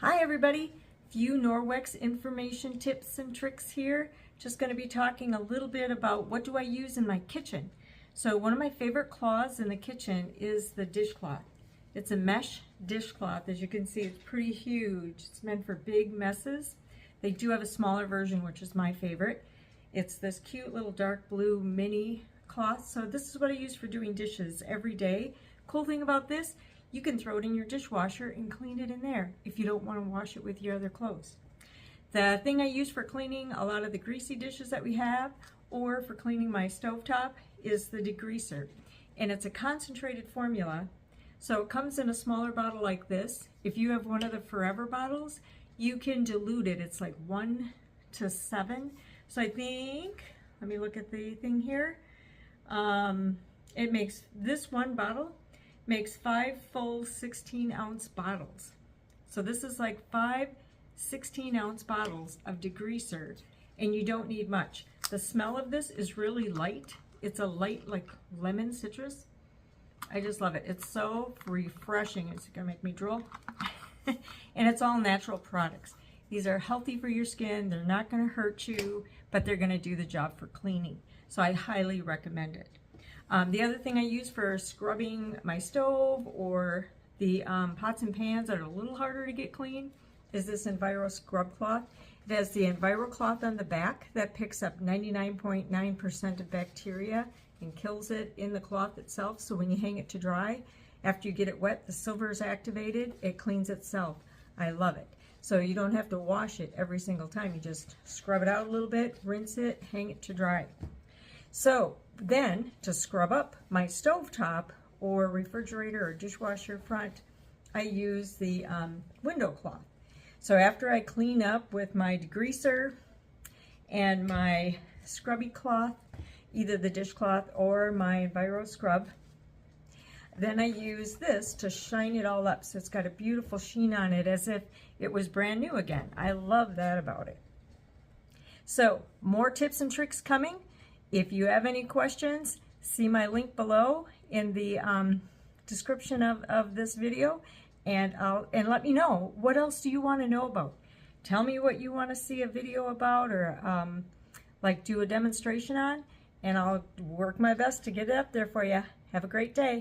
Hi everybody, few Norwex information tips and tricks here. Just going to be talking a little bit about what do I use in my kitchen. So one of my favorite cloths in the kitchen is the dishcloth. It's a mesh dishcloth. As you can see, it's pretty huge. It's meant for big messes. They do have a smaller version, which is my favorite. It's this cute little dark blue mini cloth. So this is what I use for doing dishes every day. Cool thing about this, you can throw it in your dishwasher and clean it in there if you don't want to wash it with your other clothes. The thing I use for cleaning a lot of the greasy dishes that we have, or for cleaning my stovetop, is the degreaser. And it's a concentrated formula. So it comes in a smaller bottle like this. If you have one of the Forever bottles, you can dilute it. It's like 1 to 7. So I think, let me look at the thing here. It makes, this one bottle makes 5 full 16-ounce bottles. So this is like 5 16-ounce bottles of degreaser, and you don't need much. The smell of this is really light. It's a light, like lemon citrus. I just love it. It's so refreshing. It's gonna make me drool. And it's all natural products. These are healthy for your skin. They're not gonna hurt you, but they're gonna do the job for cleaning. So I highly recommend it. The other thing I use for scrubbing my stove or the pots and pans that are a little harder to get clean is this Enviro scrub cloth. It has the Enviro cloth on the back that picks up 99.9% of bacteria and kills it in the cloth itself. So when you hang it to dry, after you get it wet, the silver is activated, it cleans itself. I love it. So you don't have to wash it every single time. You just scrub it out a little bit, rinse it, hang it to dry. So then, to scrub up my stovetop or refrigerator or dishwasher front, I use the window cloth. So after I clean up with my degreaser and my scrubby cloth, either the dishcloth or my Enviro scrub, then I use this to shine it all up. So it's got a beautiful sheen on it as if it was brand new again. I love that about it. So more tips and tricks coming. If you have any questions, see my link below in the description of this video, and let me know, what else do you want to know about? Tell me what you want to see a video about, or like do a demonstration on, and I'll work my best to get it up there for you. Have a great day.